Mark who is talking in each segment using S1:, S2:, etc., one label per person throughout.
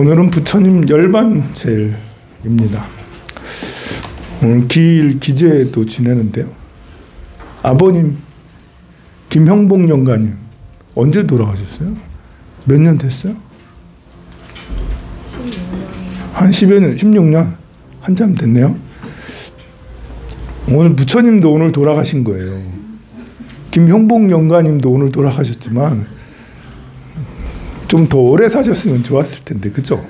S1: 오늘은 부처님 열반세일입니다. 오늘 기일 기제도 지내는데요. 아버님 김형복 영가님 언제 돌아가셨어요? 몇 년 됐어요?
S2: 16년.
S1: 한 10여 년, 16년 한참 됐네요. 오늘 부처님도 오늘 돌아가신 거예요. 김형복 영가님도 오늘 돌아가셨지만 좀 더 오래 사셨으면 좋았을 텐데, 그죠?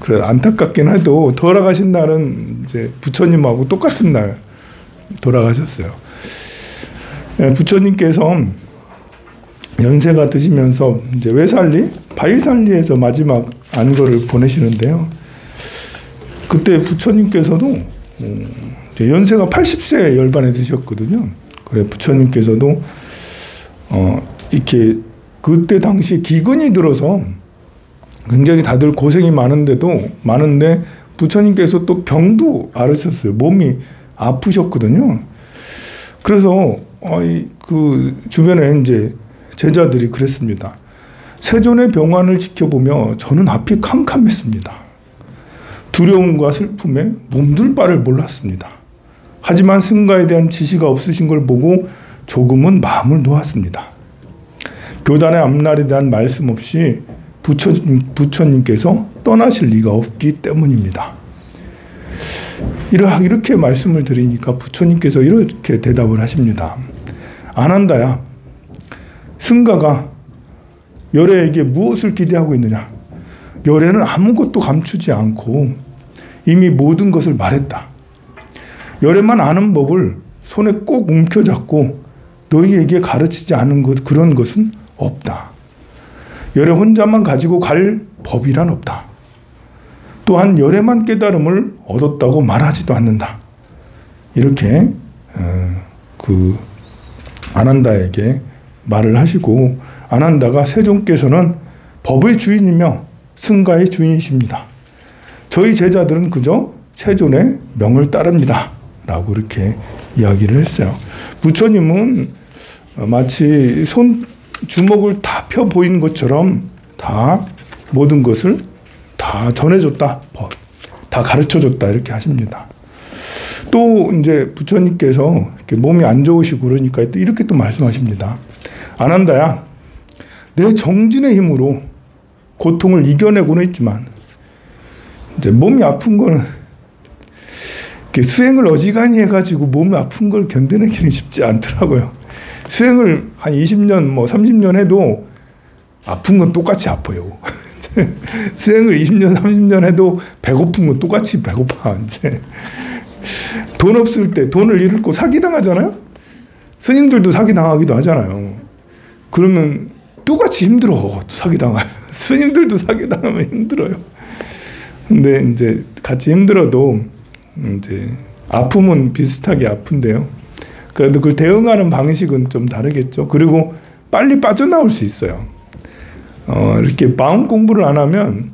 S1: 그래 안타깝긴 해도 돌아가신 날은 이제 부처님하고 똑같은 날 돌아가셨어요. 부처님께서 연세가 드시면서 이제 외살리, 바위살리에서 마지막 안거를 보내시는데요. 그때 부처님께서도 연세가 80세 열반에 드셨거든요. 그래 부처님께서도 이렇게 그때 당시 기근이 들어서 굉장히 다들 고생이 많은데 부처님께서 또 병도 앓으셨어요. 몸이 아프셨거든요. 그래서 그 주변에 이제 제자들이 그랬습니다. 세존의 병환을 지켜보며 저는 앞이 캄캄했습니다. 두려움과 슬픔에 몸둘 바를 몰랐습니다. 하지만 승가에 대한 지시가 없으신 걸 보고 조금은 마음을 놓았습니다. 교단의 앞날에 대한 말씀 없이 부처님께서 떠나실 리가 없기 때문입니다. 이렇게 말씀을 드리니까 부처님께서 이렇게 대답을 하십니다. 아난다야, 승가가 열애에게 무엇을 기대하고 있느냐? 열애는 아무것도 감추지 않고 이미 모든 것을 말했다. 열애만 아는 법을 손에 꼭 움켜잡고 너희에게 가르치지 않은 그런 것은 없다. 열애 혼자만 가지고 갈 법이란 없다. 또한 열애만 깨달음을 얻었다고 말하지도 않는다. 이렇게 그 아난다에게 말을 하시고, 아난다가 세존께서는 법의 주인이며 승가의 주인이십니다. 저희 제자들은 그저 세존의 명을 따릅니다. 라고 이렇게 이야기를 했어요. 부처님은 마치 주먹을 다 펴 보인 것처럼 다 모든 것을 다 전해줬다. 다 가르쳐줬다. 이렇게 하십니다. 또 이제 부처님께서 이렇게 몸이 안 좋으시고 그러니까 이렇게 또 말씀하십니다. 아난다야, 내 정진의 힘으로 고통을 이겨내고는 있지만 이제 몸이 아픈 거는 수행을 어지간히 해가지고 몸이 아픈 걸 견뎌내기는 쉽지 않더라고요. 수행을 한 20년, 30년 해도 아픈 건 똑같이 아파요. 수행을 20년, 30년 해도 배고픈 건 똑같이 배고파. 이제 돈 없을 때 돈을 잃고 사기당하잖아요. 스님들도 사기당하기도 하잖아요. 그러면 똑같이 힘들어. 사기당하면. 스님들도 사기당하면 힘들어요. 근데 이제 같이 힘들어도 이제 아픔은 비슷하게 아픈데요. 그래도 그걸 대응하는 방식은 좀 다르겠죠. 그리고 빨리 빠져나올 수 있어요. 이렇게 마음 공부를 안 하면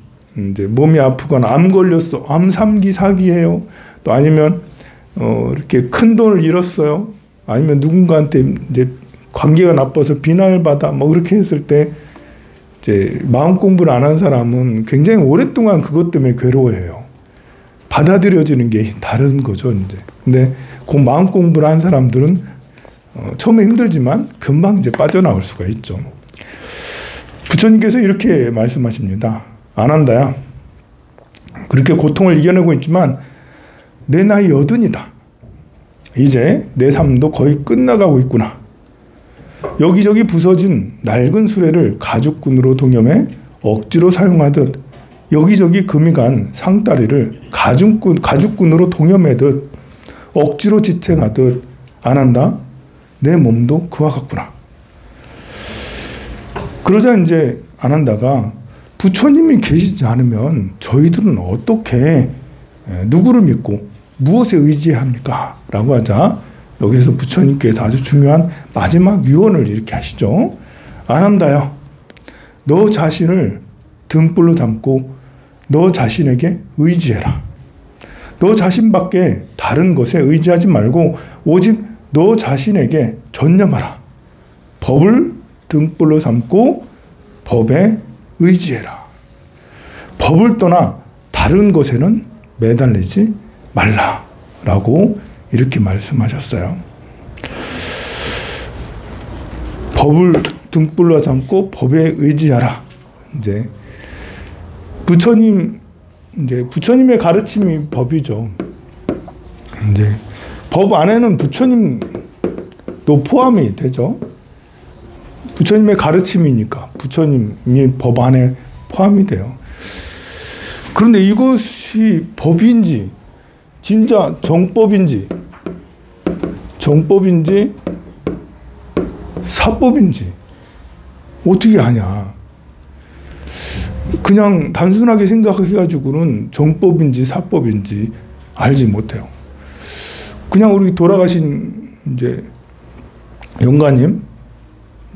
S1: 이제 몸이 아프거나 암 걸렸어, 암 3기 4기예요. 또 아니면 이렇게 큰 돈을 잃었어요. 아니면 누군가한테 이제 관계가 나빠서 비난받아 그렇게 했을 때 이제 마음 공부를 안 한 사람은 굉장히 오랫동안 그것 때문에 괴로워해요. 받아들여지는 게 다른 거죠, 이제. 근데 그 마음 공부를 한 사람들은 처음에 힘들지만 금방 이제 빠져나올 수가 있죠. 부처님께서 이렇게 말씀하십니다. 아난다야, 그렇게 고통을 이겨내고 있지만 내 나이 80이다. 이제 내 삶도 거의 끝나가고 있구나. 여기저기 부서진 낡은 수레를 가죽끈으로 동여매 억지로 사용하듯 여기저기 금이 간 상다리를 가죽끈으로 동여매듯 억지로 지탱하듯 아난다, 내 몸도 그와 같구나. 그러자 이제 아난다가 부처님이 계시지 않으면 저희들은 어떻게 누구를 믿고 무엇에 의지합니까? 라고 하자 여기서 부처님께서 아주 중요한 마지막 유언을 이렇게 하시죠. 아난다여, 너 자신을 등불로 담고 너 자신에게 의지해라. 너 자신밖에 다른 것에 의지하지 말고 오직 너 자신에게 전념하라. 법을 등불로 삼고 법에 의지해라. 법을 떠나 다른 것에는 매달리지 말라라고 이렇게 말씀하셨어요. 법을 등불로 삼고 법에 의지하라. 이제 부처님의 가르침이 법이죠. 이제 법 안에는 부처님도 포함이 되죠. 부처님의 가르침이니까 부처님이 법 안에 포함이 돼요. 그런데 이것이 법인지 진짜 정법인지 사법인지 어떻게 아냐. 그냥 단순하게 생각해가지고는 정법인지 사법인지 알지 못해요. 그냥 우리 돌아가신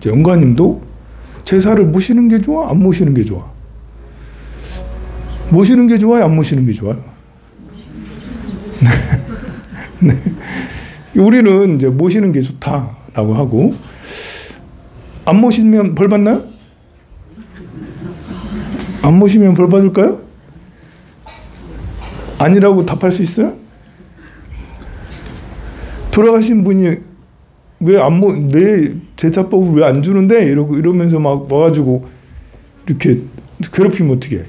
S1: 영가님도 제사를 모시는 게 좋아? 안 모시는 게 좋아? 모시는 게 좋아요? 안 모시는 게 좋아요? 네. 우리는 이제 모시는 게 좋다라고 하고, 안 모시면 벌 받나요? 안 모시면 벌 받을까요? 아니라고 답할 수 있어요? 돌아가신 분이 내 제사법을 왜 안 주는데? 이러면서 막 와가지고 이렇게 괴롭히면 어떡해?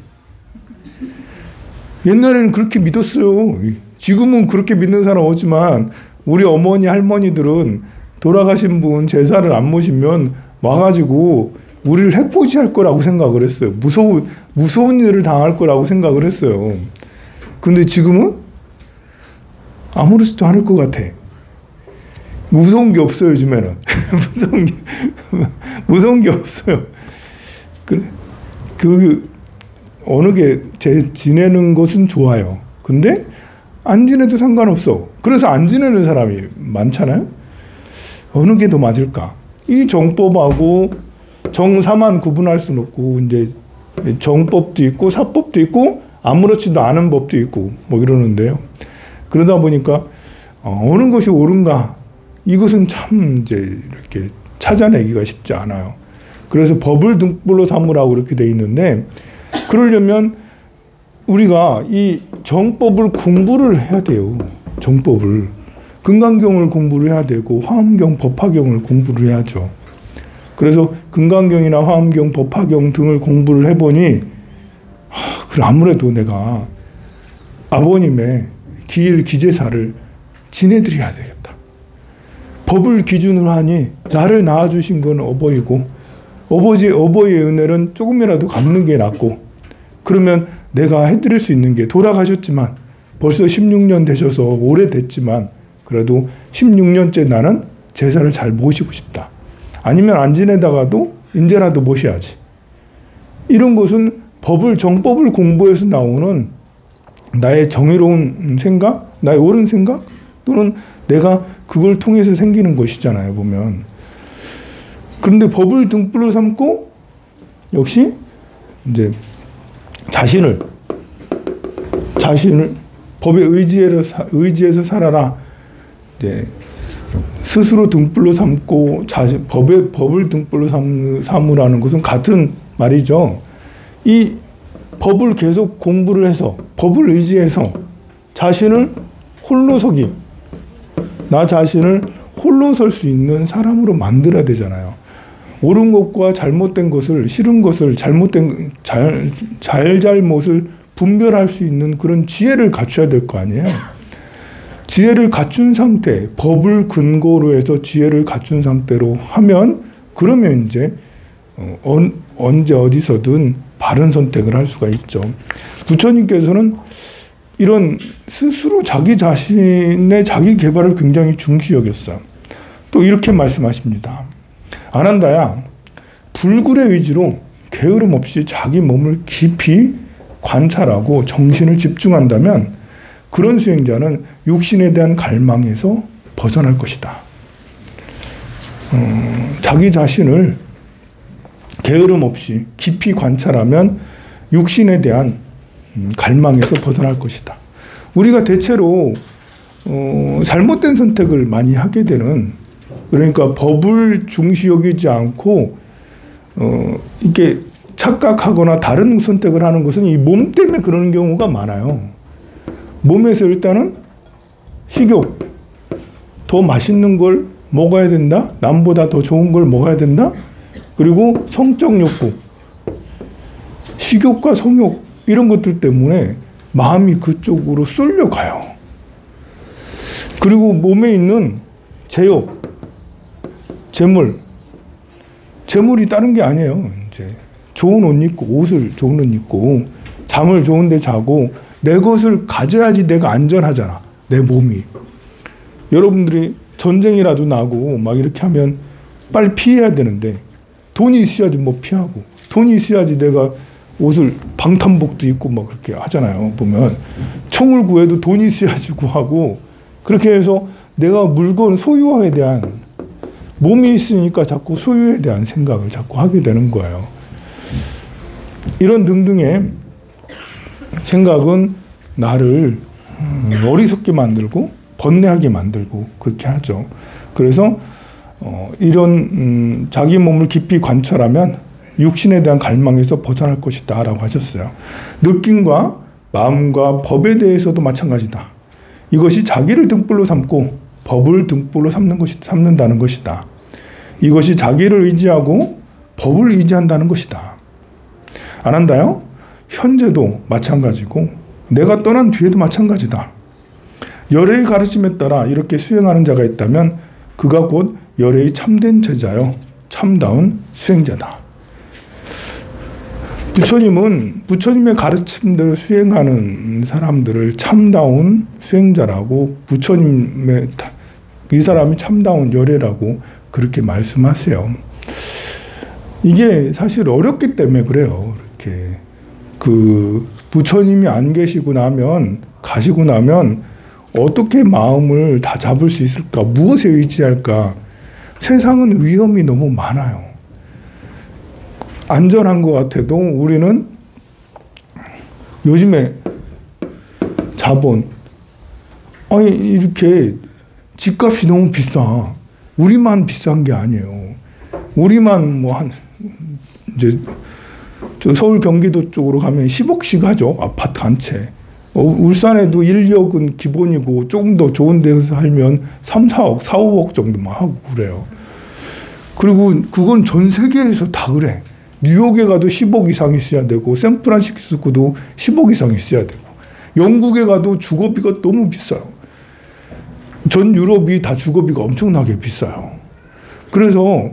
S1: 옛날에는 그렇게 믿었어요. 지금은 그렇게 믿는 사람 없지만 우리 어머니 할머니들은 돌아가신 분 제사를 안 모시면 와가지고 우리를 해코지할 거라고 생각을 했어요. 무서운 일을 당할 거라고 생각을 했어요. 근데 지금은 아무렇지도 않을 것 같아. 무서운 게 없어요, 요즘에는. 무서운 게 없어요. 어느 게 지내는 것은 좋아요. 근데 안 지내도 상관없어. 그래서 안 지내는 사람이 많잖아요. 어느 게 더 맞을까? 이 정법하고 정사만 구분할 수는 없고, 이제 정법도 있고 사법도 있고 아무렇지도 않은 법도 있고 뭐 이러는데요. 그러다 보니까 어느 것이 옳은가? 이것은 참 이제 이렇게 찾아내기가 쉽지 않아요. 그래서 법을 등불로 삼으라고 이렇게 돼 있는데, 그러려면 우리가 이 정법을 공부를 해야 돼요. 정법을. 금강경을 공부를 해야 되고 화엄경, 법화경을 공부를 해야죠. 그래서 금강경이나 화엄경, 법화경 등을 공부를 해보니 아무래도 내가 아버님의 기일 기제사를 지내드려야 되겠다. 법을 기준으로 하니 나를 낳아주신 건 어버이고 어버이의 은혜는 조금이라도 갚는 게 낫고, 그러면 내가 해드릴 수 있는 게, 돌아가셨지만 벌써 16년 되셔서 오래됐지만 그래도 16년째 나는 제사를 잘 모시고 싶다. 아니면 안 지내다가도 이제라도 모셔야지. 이런 것은 정법을 공부해서 나오는 나의 정의로운 생각, 나의 옳은 생각, 또는 내가 그걸 통해서 생기는 것이잖아요, 보면. 그런데 법을 등불로 삼고 역시 이제 자신을 법에 의지해서 살아라. 이제 스스로 등불로 삼고 법을 등불로 삼으라는 것은 같은 말이죠. 이 법을 계속 공부를 해서 법을 의지해서 자신을 나 자신을 홀로 설 수 있는 사람으로 만들어야 되잖아요. 옳은 것과 잘못된 것을, 싫은 것을, 잘못을 분별할 수 있는 그런 지혜를 갖춰야 될 거 아니에요. 지혜를 갖춘 상태, 법을 근거로 해서 지혜를 갖춘 상태로 하면, 그러면 이제 언제 어디서든 바른 선택을 할 수가 있죠. 부처님께서는 이런 스스로 자기 자신의 자기 개발을 굉장히 중시 여겼어요. 또 이렇게 말씀하십니다. 아난다야, 불굴의 의지로 게으름 없이 자기 몸을 깊이 관찰하고 정신을 집중한다면 그런 수행자는 육신에 대한 갈망에서 벗어날 것이다. 자기 자신을 게으름 없이 깊이 관찰하면 육신에 대한 갈망에서 벗어날 것이다. 우리가 대체로 잘못된 선택을 많이 하게 되는, 그러니까 법을 중시 여기지 않고 이게 착각하거나 다른 선택을 하는 것은 이 몸 때문에 그러는 경우가 많아요. 몸에서 일단은 식욕, 더 맛있는 걸 먹어야 된다, 남보다 더 좋은 걸 먹어야 된다, 그리고 성적 욕구, 식욕과 성욕 이런 것들 때문에 마음이 그쪽으로 쏠려가요. 그리고 몸에 있는 제욕, 재물이 다른 게 아니에요. 이제 좋은 옷 입고, 옷을 좋은 옷 입고, 잠을 좋은데 자고, 내 것을 가져야지 내가 안전하잖아. 내 몸이. 여러분들이 전쟁이라도 나고 막 이렇게 하면 빨리 피해야 되는데, 돈이 있어야지 뭐 피하고, 돈이 있어야지 내가 옷을 방탄복도 입고 막 그렇게 하잖아요. 보면 총을 구해도 돈이 있어야지 구하고, 그렇게 해서 내가 물건 소유에 대한, 몸이 있으니까 자꾸 소유에 대한 생각을 자꾸 하게 되는 거예요. 이런 등등의 생각은 나를 어리석게 번뇌하게 만들고 그렇게 하죠. 그래서 이런 자기 몸을 깊이 관찰하면 육신에 대한 갈망에서 벗어날 것이다 라고 하셨어요. 느낌과 마음과 법에 대해서도 마찬가지다. 이것이 자기를 등불로 삼고 법을 등불로 삼는다는 것이다. 이것이 자기를 의지하고 법을 의지한다는 것이다. 안 한다요? 현재도 마찬가지고 내가 떠난 뒤에도 마찬가지다. 열애의 가르침에 따라 이렇게 수행하는 자가 있다면 그가 곧 열애의 참된 제자요 참다운 수행자다. 부처님은 부처님의 가르침대로 수행하는 사람들을 참다운 수행자라고, 부처님의 이 사람이 참다운 열애라고 그렇게 말씀하세요. 이게 사실 어렵기 때문에 그래요. 이렇게 부처님이 안 계시고 가시고 나면 어떻게 마음을 다 잡을 수 있을까? 무엇에 의지할까? 세상은 위험이 너무 많아요. 안전한 것 같아도 우리는 요즘에 자본, 이렇게 집값이 너무 비싸. 우리만 비싼 게 아니에요. 우리만 이제 서울 경기도 쪽으로 가면 10억씩 하죠. 아파트 한 채. 울산에도 1, 2억은 기본이고 조금 더 좋은 데서 살면 3, 4억, 4, 5억 정도만 하고 그래요. 그리고 그건 전 세계에서 다 그래. 뉴욕에 가도 10억 이상 있어야 되고, 샌프란시스코도 10억 이상 있어야 되고, 영국에 가도 주거비가 너무 비싸요. 전 유럽이 다 주거비가 엄청나게 비싸요. 그래서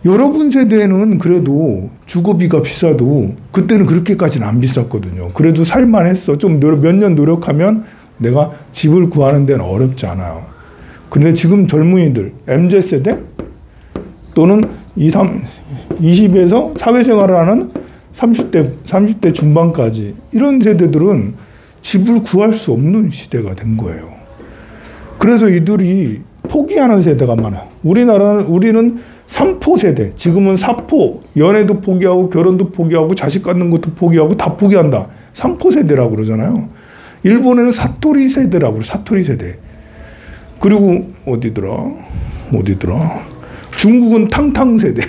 S1: 여러분 세대는 그래도 주거비가 비싸도 그때는 그렇게까지는 안 비쌌거든요. 그래도 살만했어. 좀 몇 년 노력하면 내가 집을 구하는 데는 어렵지 않아요. 근데 지금 젊은이들, MZ세대 또는 20에서 사회생활을 하는 30대 중반까지 이런 세대들은 집을 구할 수 없는 시대가 된 거예요. 그래서 이들이 포기하는 세대가 많아요. 우리는 3포 세대, 지금은 4포, 연애도 포기하고 결혼도 포기하고 자식 갖는 것도 포기하고 다 포기한다. 3포 세대라고 그러잖아요. 일본에는 사토리 세대라고 그래요. 사토리 세대. 그리고 어디더라? 중국은 탕탕 세대.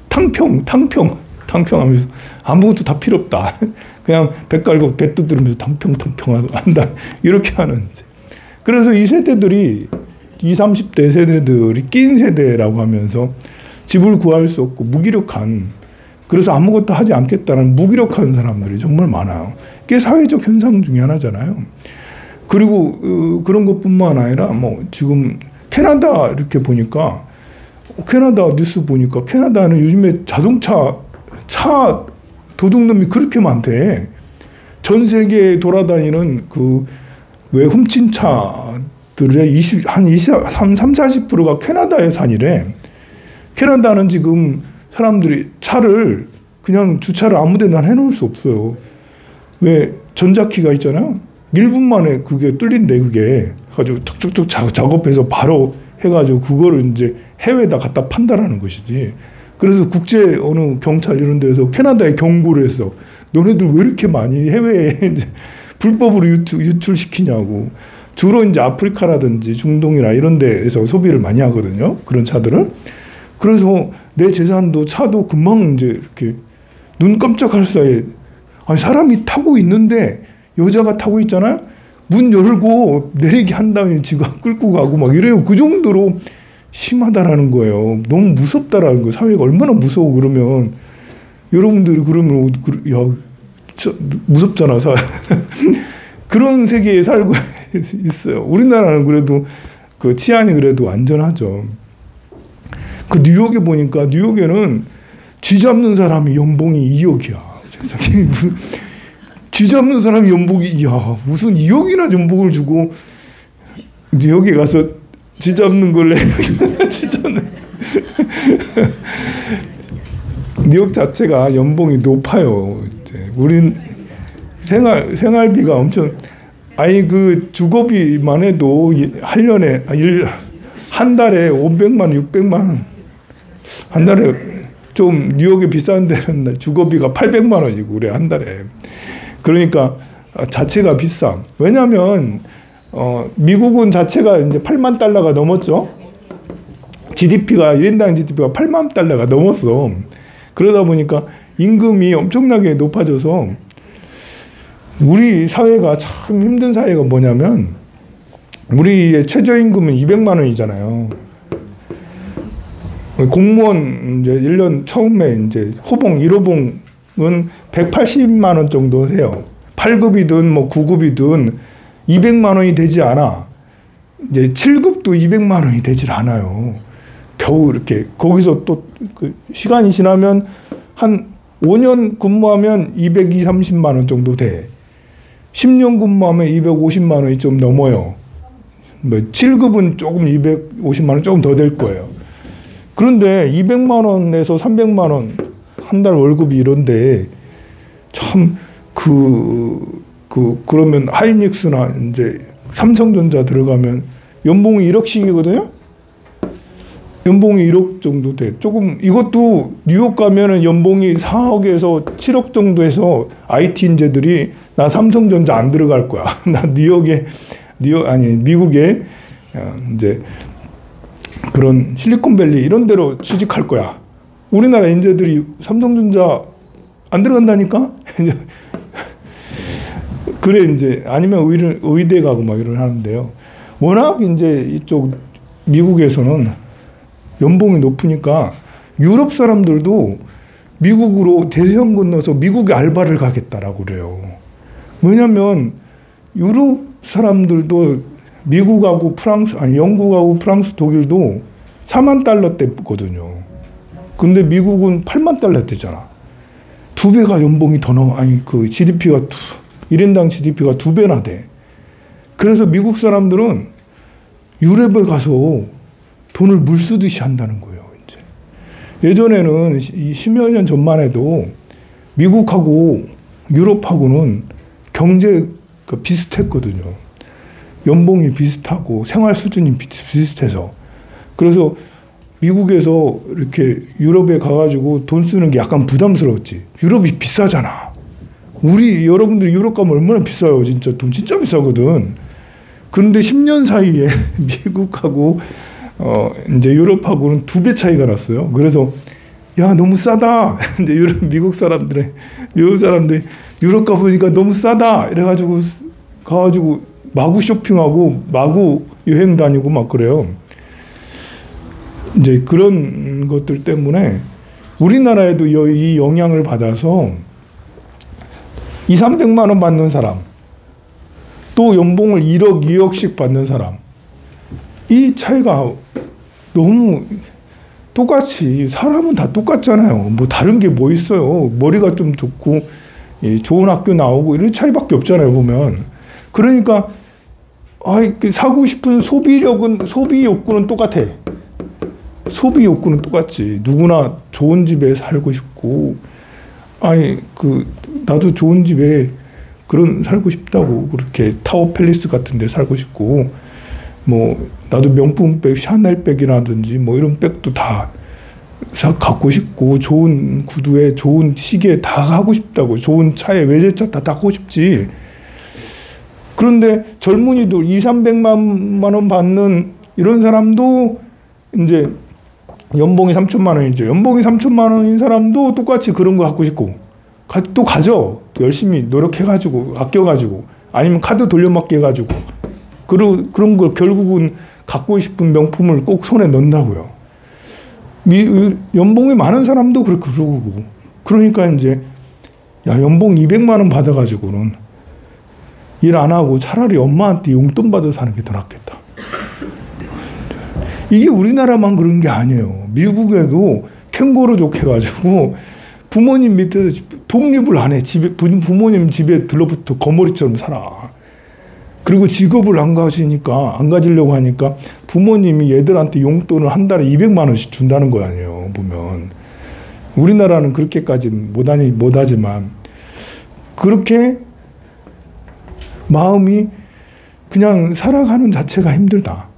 S1: 탕평 하면서 아무것도 다 필요 없다. 그냥 배 깔고 배 두드리면서 탕평 한다. 이렇게 하는. 그래서 이 세대들이 20, 30대 세대들이 낀 세대라고 하면서 집을 구할 수 없고 무기력한, 그래서 아무것도 하지 않겠다는 무기력한 사람들이 정말 많아요. 이게 사회적 현상 중에 하나잖아요. 그리고 그런 것뿐만 아니라 지금 캐나다 이렇게 보니까, 캐나다 뉴스 보니까 캐나다는 요즘에 자동차 도둑놈이 그렇게 많대. 전 세계에 돌아다니는 왜 훔친 차들의 한 30-40%가 캐나다에 산이래. 캐나다는 지금 사람들이 차를 그냥 주차를 아무 데나 해놓을 수 없어요. 왜 전자키가 있잖아요. 1분 만에 그게 뚫린대. 그게 가지고 툭툭툭 작업해서 바로 해가지고 그거를 이제 해외에다 갖다 판다라는 것이지. 그래서 국제 어느 경찰 이런 데서 캐나다에 경고를 했어. 너네들 왜 이렇게 많이 해외에 이제 불법으로 유출시키냐고. 주로 이제 아프리카라든지 중동이나 이런 데에서 소비를 많이 하거든요. 그런 차들을. 그래서 내 재산도 차도 금방 이제 이렇게 눈 깜짝할 사이에, 아니 사람이 타고 있는데 여자가 타고 있잖아요. 문 열고 내리게 한 다음에 지가 끌고 가고 막 이래요. 그 정도로 심하다라는 거예요. 너무 무섭다라는 거예요. 사회가 얼마나 무서워. 그러면 여러분들이 그러면 야 무섭잖아. 그런 세계에 살고 있어요. 우리나라는 그래도 그 치안이 그래도 안전하죠. 그 뉴욕에 보니까 뉴욕에는 쥐 잡는 사람이 연봉이 2억이야. 세상에 쥐 잡는 사람이 연봉이 야 무슨 2억이나 연봉을 주고 뉴욕에 가서 쥐 잡는 걸 쥐 잡는 뉴욕 자체가 연봉이 높아요. 이제 우린 생활비가 엄청 아니 그 주거비만 해도 한 달에 500만 원, 600만 원 한 달에 좀 뉴욕에 비싼 데는 주거비가 800만 원이고 그래 한 달에. 그러니까 자체가 비싸. 왜냐하면 미국은 자체가 이제 8만 달러가 넘었죠. GDP가 1인당 GDP가 8만 달러가 넘었어. 그러다 보니까 임금이 엄청나게 높아져서 우리 사회가 참 힘든 사회가 뭐냐면 우리의 최저임금은 200만 원이잖아요. 공무원 이제 1년 처음에 이제 호봉 1호봉은 180만 원 정도 해요. 8급이든 뭐 9급이든 200만 원이 되지 않아. 이제 7급도 200만 원이 되질 않아요. 겨우 이렇게 거기서 또 그 시간이 지나면 한 5년 근무하면 220, 30만 원 정도 돼. 10년 근무하면 250만 원이 좀 넘어요. 뭐 7급은 조금 250만 원 조금 더 될 거예요. 그런데 200만 원에서 300만 원 한 달 월급이 이런데 참 그러면 하이닉스나 이제 삼성전자 들어가면 연봉이 1억씩이거든요. 연봉이 1억 정도 돼. 조금 이것도 뉴욕 가면은 연봉이 4억에서 7억 정도에서 IT 인재들이 나 삼성전자 안 들어갈 거야. 나 미국에 이제 그런 실리콘밸리 이런 데로 취직할 거야. 우리나라 인재들이 삼성전자 안 들어간다니까? 그래 이제 아니면 의대 가고 막 이러는데요. 워낙 이제 이쪽 미국에서는 연봉이 높으니까 유럽 사람들도 미국으로 대서양 건너서 미국에 알바를 가겠다라고 그래요. 왜냐면 유럽 사람들도 미국하고 영국하고 프랑스, 독일도 4만 달러대거든요. 근데 미국은 8만 달러대잖아. 2배가 연봉이 더 넘어. 아니 그 GDP가 1인당 GDP가 2배나 돼. 그래서 미국 사람들은 유럽에 가서 돈을 물 쓰듯이 한다는 거예요. 이제. 예전에는 10여 년 전만 해도 미국하고 유럽하고는 경제가 비슷했거든요. 연봉이 비슷하고 생활 수준이 비슷해서. 그래서 미국에서 이렇게 유럽에 가가지고 돈 쓰는 게 약간 부담스러웠지. 유럽이 비싸잖아. 여러분들이 유럽 가면 얼마나 비싸요. 진짜 돈 진짜 비싸거든. 그런데 10년 사이에 미국하고 이제 유럽하고는 2배 차이가 났어요. 그래서 야 너무 싸다. 이제 미국 사람들이 유럽 가보니까 너무 싸다. 이래가지고 가가지고 마구 쇼핑하고 마구 여행 다니고 막 그래요. 이제 그런 것들 때문에 우리나라에도 이 영향을 받아서 200~300만 원 받는 사람, 또 연봉을 1억, 2억씩 받는 사람, 이 차이가 너무 똑같이 사람은 다 똑같잖아요. 뭐 다른 게 뭐 있어요. 머리가 좀 좋고 좋은 학교 나오고 이런 차이밖에 없잖아요. 보면. 그러니까 사고 싶은 소비 욕구는 똑같아. 소비 욕구는 똑같지. 누구나 좋은 집에 살고 싶고, 나도 좋은 집에 살고 싶다고, 그렇게 타워 팰리스 같은 데 살고 싶고, 뭐, 나도 명품백, 샤넬백이라든지, 뭐, 이런 백도 다 갖고 싶고, 좋은 구두에, 좋은 시계에 다 하고 싶다고, 좋은 차에, 외제차 다 타고 싶지. 그런데 젊은이들 200~300만 원 받는 이런 사람도 이제 연봉이 3천만 원이죠. 연봉이 3천만 원인 사람도 똑같이 그런 거 갖고 싶고 또 가져. 또 열심히 노력해가지고 아껴가지고 아니면 카드 돌려막기 해가지고 그런 걸 결국은 갖고 싶은 명품을 꼭 손에 넣는다고요. 연봉이 많은 사람도 그렇게 그러고 그러니까 이제 야 연봉 200만 원 받아가지고는 일 안 하고 차라리 엄마한테 용돈 받아 사는 게 더 낫겠다. 이게 우리나라만 그런 게 아니에요. 미국에도 캥거루족 해가지고 부모님 밑에서 독립을 안 해. 부모님 집에 들러붙어 거머리처럼 살아. 그리고 직업을 안 가지려고 하니까 부모님이 얘들한테 용돈을 한 달에 200만 원씩 준다는 거 아니에요. 보면 우리나라는 그렇게까지 못하지만 그렇게 마음이 그냥 살아가는 자체가 힘들다.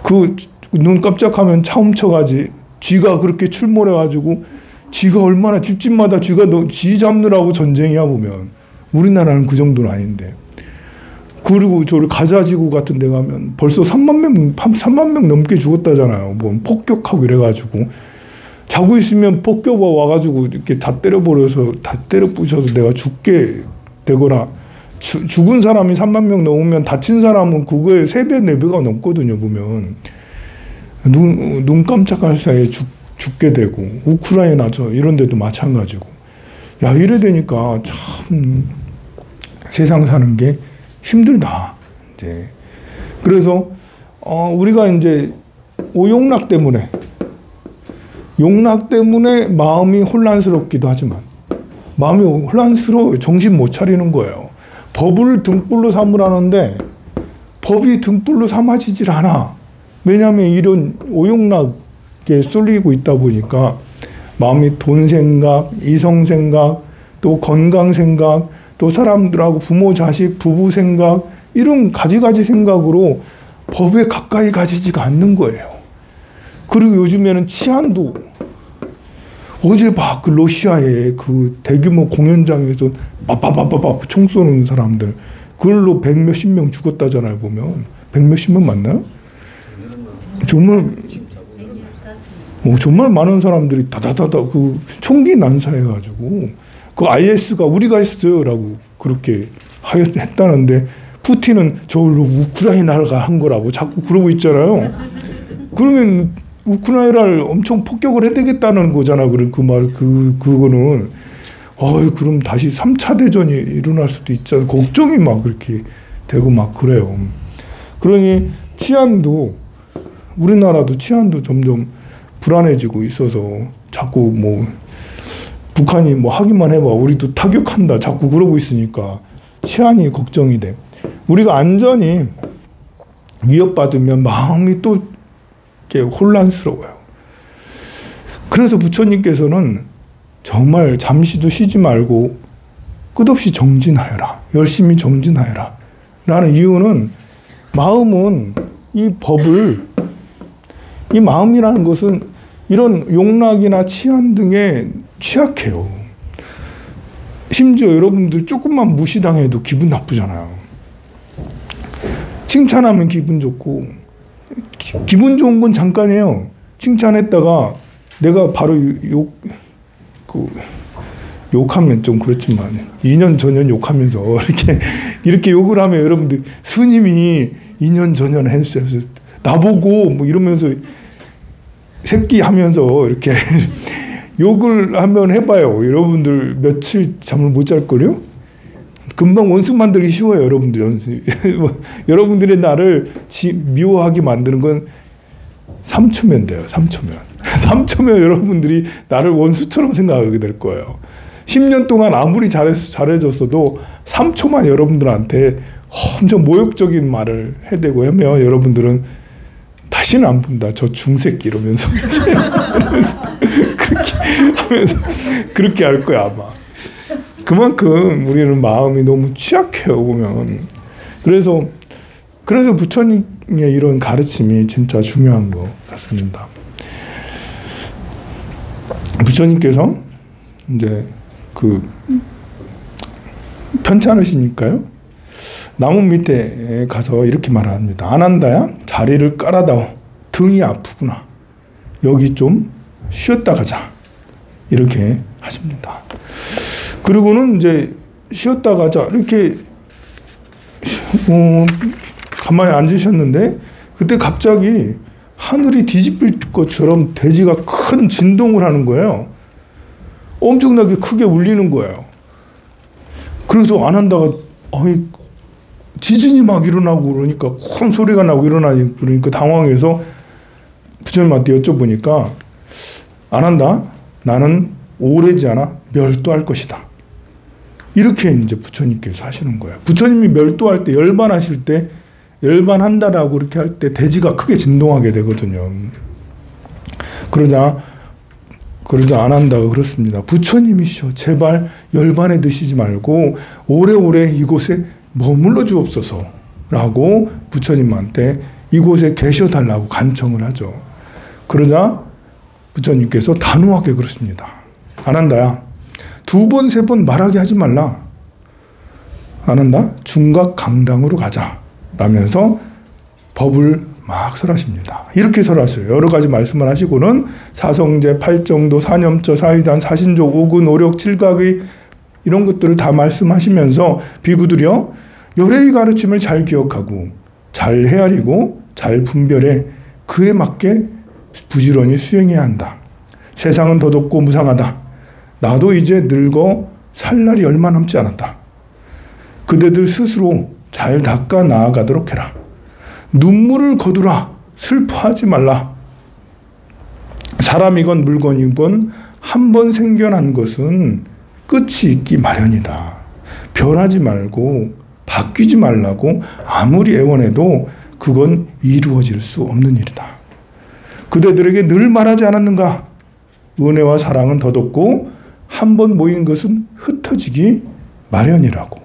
S1: 그 눈 깜짝하면 차 훔쳐가지. 쥐가 그렇게 출몰해가지고 쥐가 얼마나 집집마다 쥐 잡느라고 전쟁이야 보면. 우리나라는 그 정도는 아닌데. 그리고 저를 가자지구 같은 데 가면 벌써 3만 명 넘게 죽었다잖아요. 뭐 폭격하고 이래가지고 자고 있으면 폭격 와가지고 이렇게 다 때려 부셔서 내가 죽게 되거나 죽은 사람이 3만 명 넘으면 다친 사람은 그거에 3배, 4배가 넘거든요. 보면 눈 깜짝할 사이에 죽게 되고 우크라이나 이런 데도 마찬가지고 야 이래 되니까 참 세상 사는 게 힘들다. 이제 그래서 우리가 이제 오용락 때문에 마음이 혼란스럽기도 하지만 마음이 혼란스러워 정신 못 차리는 거예요. 법을 등불로 삼으라는데 법이 등불로 삼아지질 않아. 왜냐하면 이런 오용락에 쏠리고 있다 보니까 마음이 돈 생각, 이성 생각, 또 건강 생각, 또 사람들하고 부모, 자식, 부부 생각 이런 가지가지 생각으로 법에 가까이 가지지가 않는 거예요. 그리고 요즘에는 치안도 어제 막 그 러시아의 그 대규모 공연장에서 빠빠빠빠빠 총 쏘는 사람들 그걸로 100몇십 명 죽었다잖아요. 보면 100몇십 명 맞나요? 정말 많은 사람들이 다다다다 그 총기 난사해가지고 그 IS가 우리가 했어요라고 그렇게 했다는데 푸틴은 저걸로 우크라이나가 한 거라고 자꾸 그러고 있잖아요. 그러면 우크라이나를 엄청 폭격을 해대겠다는 거잖아. 그거는 그럼 다시 3차 대전이 일어날 수도 있잖아. 걱정이 막 그렇게 되고 막 그래요. 그러니 우리나라도 치안도 점점 불안해지고 있어서 자꾸 뭐 북한이 뭐 하기만 해봐 우리도 타격한다 자꾸 그러고 있으니까 치안이 걱정이 돼. 우리가 안전이 위협받으면 마음이 또 이렇게 혼란스러워요. 그래서 부처님께서는 정말 잠시도 쉬지 말고 끝없이 정진하여라. 열심히 정진하여라. 라는 이유는 마음은 이 마음이라는 것은 이런 용락이나 치안 등에 취약해요. 심지어 여러분들 조금만 무시당해도 기분 나쁘잖아요. 칭찬하면 기분 좋고 기분 좋은 건 잠깐이에요. 칭찬했다가 내가 바로 욕하면 좀 그렇지만 2년 전년 욕하면서 이렇게 욕을 하면 여러분들 스님이 2년 전년 했어요. 나보고 뭐 이러면서 새끼 하면서 이렇게 욕을 한번 해봐요. 여러분들 며칠 잠을 못 잘걸요? 금방 원수 만들기 쉬워요. 여러분들. 여러분들의 나를 미워하게 만드는 건 3초면 돼요. 3초면 여러분들이 나를 원수처럼 생각하게 될 거예요. 10년 동안 아무리 잘해줬어도 3초만 여러분들한테 엄청 모욕적인 말을 해대고 하면 여러분들은 다시는 안 본다. 저 중새끼 이러면서 그렇게 할 거야 아마. 그만큼 우리는 마음이 너무 취약해요 보면. 그래서 부처님의 이런 가르침이 진짜 중요한 것 같습니다. 부처님께서 이제 편찮으시니까요. 나무 밑에 가서 이렇게 말합니다. 아난다야 자리를 깔아다오. 등이 아프구나. 여기 좀 쉬었다 가자. 이렇게 하십니다. 그리고는 이제 쉬었다 가자. 이렇게 가만히 앉으셨는데 그때 갑자기 하늘이 뒤집힐 것처럼 대지가 큰 진동을 하는 거예요. 엄청나게 크게 울리는 거예요. 그래서 안 한다가 지진이 막 일어나고 그러니까 큰 소리가 나고 일어나니 그러니까 당황해서 부처님한테 여쭤보니까 안 한다. 나는 오래지 않아 멸도할 것이다. 이렇게 이제 부처님께서 하시는 거예요. 부처님이 멸도할 때 열반하실 때 열반한다라고 이렇게 할 때 대지가 크게 진동하게 되거든요. 그러자 안 한다고 그렇습니다. 부처님이시여 제발 열반에 드시지 말고 오래오래 이곳에 머물러 주옵소서라고 부처님한테 이곳에 계셔달라고 간청을 하죠. 그러자 부처님께서 단호하게 그러십니다. 안 한다야. 2번, 3번 말하게 하지 말라. 안 한다? 중각 강당으로 가자. 라면서 법을 막 설하십니다. 이렇게 설하셔요. 여러 가지 말씀을 하시고는 사성제, 팔정도, 사념처, 사위단, 사신족, 오근, 오력, 칠각의 이런 것들을 다 말씀하시면서 비구들이여 열애의 가르침을 잘 기억하고 잘 헤아리고 잘 분별해 그에 맞게 부지런히 수행해야 한다. 세상은 더덥고 무상하다. 나도 이제 늙어 살 날이 얼마 남지 않았다. 그대들 스스로 잘 닦아 나아가도록 해라. 눈물을 거두라. 슬퍼하지 말라. 사람이건 물건이건 한 번 생겨난 것은 끝이 있기 마련이다. 변하지 말고 바뀌지 말라고 아무리 애원해도 그건 이루어질 수 없는 일이다. 그대들에게 늘 말하지 않았는가? 은혜와 사랑은 더덥고 한 번 모인 것은 흩어지기 마련이라고.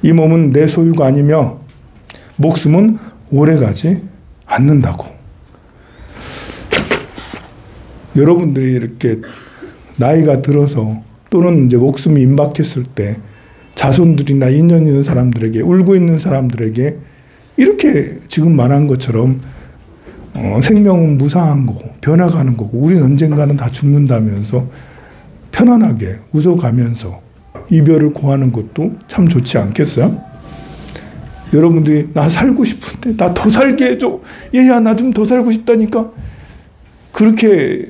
S1: 이 몸은 내 소유가 아니며 목숨은 오래가지 않는다고. 여러분들이 이렇게 나이가 들어서 또는 이제 목숨이 임박했을 때 자손들이나 인연 있는 사람들에게 울고 있는 사람들에게 이렇게 지금 말한 것처럼 생명은 무상한 거고 변화가는 거고 우리는 언젠가는 다 죽는다면서 편안하게 웃어가면서 이별을 고하는 것도 참 좋지 않겠어요? 여러분들이 나 살고 싶은데 나 더 살게 해줘. 얘야 나 좀 더 살고 싶다니까. 그렇게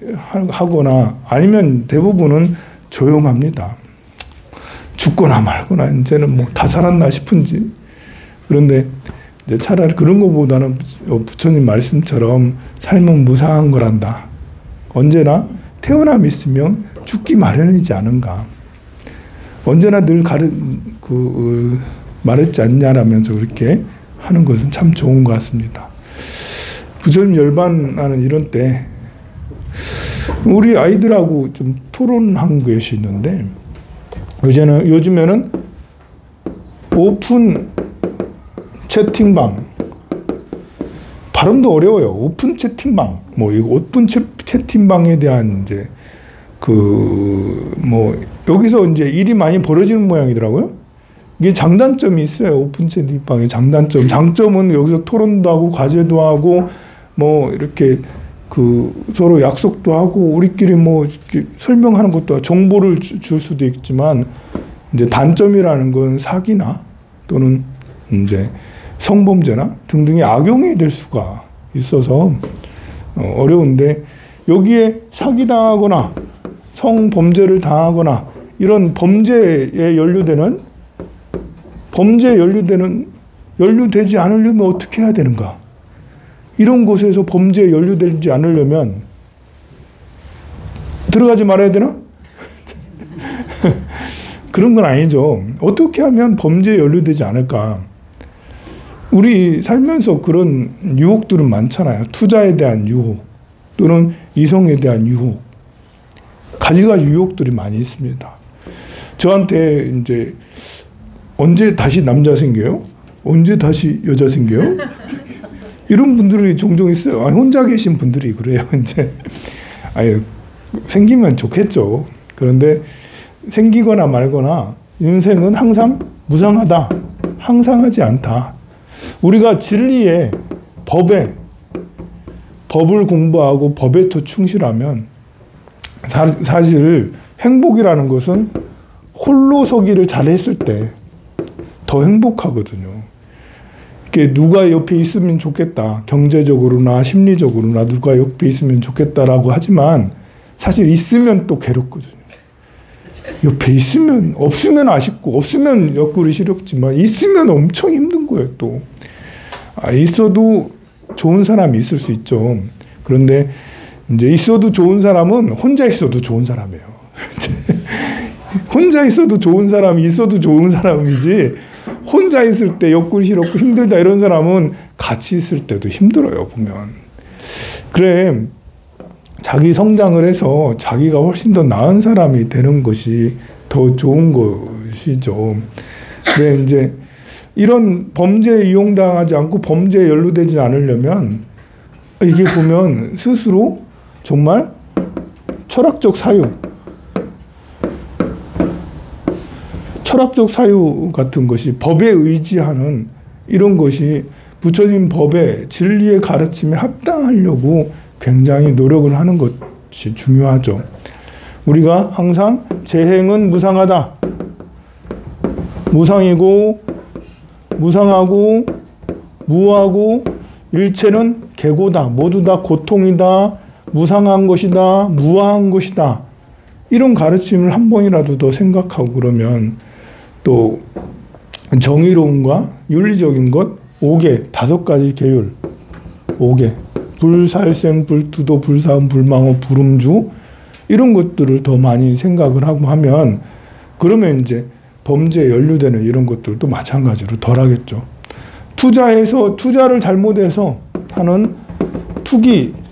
S1: 하거나 아니면 대부분은 조용합니다. 죽거나 말거나 이제는 뭐 다 살았나 싶은지. 그런데 이제 차라리 그런 것보다는 부처님 말씀처럼 삶은 무상한 거란다. 언제나 태어남 있으면 죽기 마련이지 않은가. 언제나 늘 말했지 않냐라면서 그렇게 하는 것은 참 좋은 것 같습니다. 부처님 열반하는 이런 때 우리 아이들하고 좀 토론한 것이 있는데 요즘에는 오픈 채팅방 발음도 어려워요. 오픈 채팅방 이거 오픈 채팅방에 대한 이제 여기서 이제 일이 많이 벌어지는 모양이더라고요. 이게 장단점이 있어요. 오픈 채팅방의 장단점. 장점은 여기서 토론도 하고 과제도 하고 이렇게 서로 약속도 하고 우리끼리 이렇게 설명하는 것도 하고 정보를 줄 수도 있지만 이제 단점이라는 건 사기나 또는 이제 성범죄나 등등의 악용이 될 수가 있어서 어려운데 여기에 사기당하거나 성범죄를 당하거나 이런 범죄에 연루되지 않으려면 어떻게 해야 되는가? 이런 곳에서 범죄에 연루되지 않으려면 들어가지 말아야 되나? 그런 건 아니죠. 어떻게 하면 범죄에 연루되지 않을까? 우리 살면서 그런 유혹들은 많잖아요. 투자에 대한 유혹 또는 이성에 대한 유혹. 가지가지 유혹들이 많이 있습니다. 저한테 이제 언제 다시 남자 생겨요? 언제 다시 여자 생겨요? 이런 분들이 종종 있어요. 혼자 계신 분들이 그래요. 이제 생기면 좋겠죠. 그런데 생기거나 말거나 인생은 항상 무상하다. 항상하지 않다. 우리가 진리에 법에 법을 공부하고 법에 더 충실하면 사실 행복이라는 것은 홀로 서기를 잘했을 때 더 행복하거든요. 이렇게 누가 옆에 있으면 좋겠다. 경제적으로나 심리적으로나 누가 옆에 있으면 좋겠다라고 하지만 사실 있으면 또 괴롭거든요. 옆에 있으면, 없으면 아쉽고 없으면 옆구리 시렵지만 있으면 엄청 힘든 거예요. 또 있어도 좋은 사람이 있을 수 있죠. 그런데 이제 있어도 좋은 사람은 혼자 있어도 좋은 사람이에요. 혼자 있어도 좋은 사람이 있어도 좋은 사람이지, 혼자 있을 때 옆구리 시렵고 힘들다 이런 사람은 같이 있을 때도 힘들어요. 보면 그래, 자기 성장을 해서 자기가 훨씬 더 나은 사람이 되는 것이 더 좋은 것이죠. 그래, 이제 이런 범죄에 이용당하지 않고 범죄에 연루되지 않으려면 이게 보면 스스로 정말 철학적 사유 같은 것이, 법에 의지하는 이런 것이 부처님 법의 진리의 가르침에 합당하려고 굉장히 노력을 하는 것이 중요하죠. 우리가 항상 재행은 무상하다. 무상이고 무상하고 무하고 일체는 계고다. 모두 다 고통이다. 무상한 것이다. 무아한 것이다. 이런 가르침을 한 번이라도 더 생각하고 그러면 또 정의로움과 윤리적인 것 5개, 5가지 계율 5개, 불살생, 불투도, 불사음, 불망호, 불음주 이런 것들을 더 많이 생각을 하고 하면 그러면 이제 범죄에 연루되는 이런 것들도 마찬가지로 덜 하겠죠. 투자를 잘못해서 하는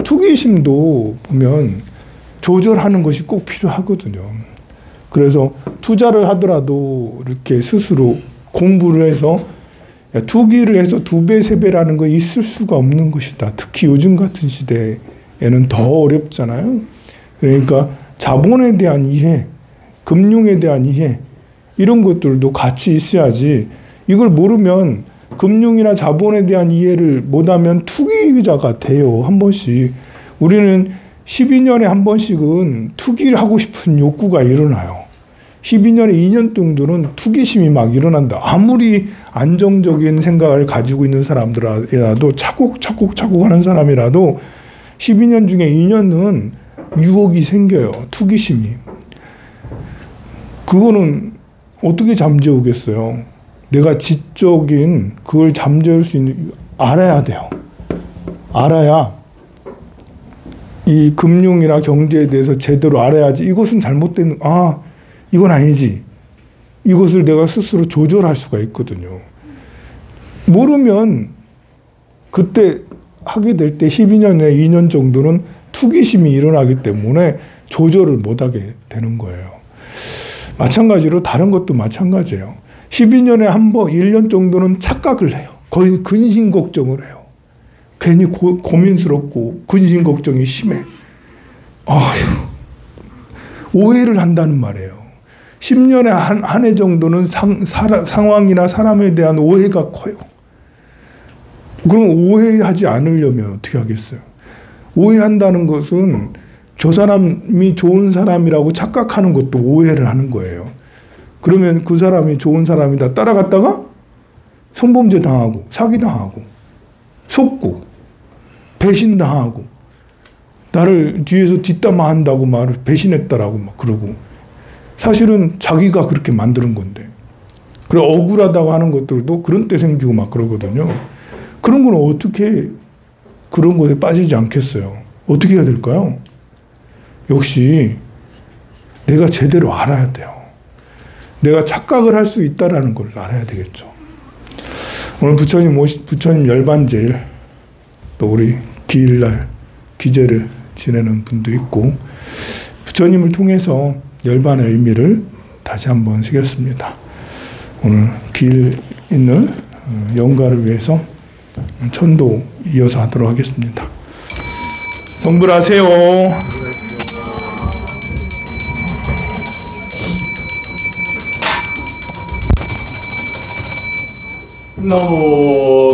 S1: 투기심도 보면 조절하는 것이 꼭 필요하거든요. 그래서 투자를 하더라도 이렇게 스스로 공부를 해서 투기를 해서 2배, 3배라는 거 있을 수가 없는 것이다. 특히 요즘 같은 시대에는 더 어렵잖아요. 그러니까 자본에 대한 이해, 금융에 대한 이해 이런 것들도 같이 있어야지, 이걸 모르면 금융이나 자본에 대한 이해를 못하면 투기자가 돼요. 한 번씩. 우리는 12년에 한 번씩은 투기를 하고 싶은 욕구가 일어나요. 12년에 2년 정도는 투기심이 막 일어난다. 아무리 안정적인 생각을 가지고 있는 사람들이라도 차곡차곡 하는 사람이라도 12년 중에 2년은 유혹이 생겨요. 투기심이. 그거는 어떻게 잠재우겠어요? 내가 지적인 그걸 잠재울 수 있는, 알아야 돼요. 알아야 이 금융이나 경제에 대해서 제대로 알아야지 이것은 잘못된, 이건 아니지. 이것을 내가 스스로 조절할 수가 있거든요. 모르면 그때 하게 될 때 12년에 2년 정도는 투기심이 일어나기 때문에 조절을 못하게 되는 거예요. 마찬가지로 다른 것도 마찬가지예요. 12년에 한 번, 1년 정도는 착각을 해요. 거의 근심 걱정을 해요. 괜히 고민스럽고 근심 걱정이 심해. 오해를 한다는 말이에요. 10년에 한 해 정도는 상황이나 사람에 대한 오해가 커요. 그럼 오해하지 않으려면 어떻게 하겠어요? 오해한다는 것은 저 사람이 좋은 사람이라고 착각하는 것도 오해를 하는 거예요. 그러면 그 사람이 좋은 사람이다 따라갔다가 성범죄 당하고 사기당하고 속고 배신당하고 나를 뒤에서 뒷담화한다고 말을 배신했다라고 막 그러고, 사실은 자기가 그렇게 만드는 건데. 그래, 억울하다고 하는 것들도 그런 때 생기고 막 그러거든요. 그런 건 어떻게 그런 것에 빠지지 않겠어요? 어떻게 해야 될까요? 역시 내가 제대로 알아야 돼요. 내가 착각을 할 수 있다라는 걸 알아야 되겠죠. 오늘 부처님 열반제일, 또 우리 기일날 기제를 지내는 분도 있고, 부처님을 통해서 열반의 의미를 다시 한번 쓰겠습니다. 오늘 기일 있는 영가를 위해서 천도 이어서 하도록 하겠습니다. 성불하세요. 너무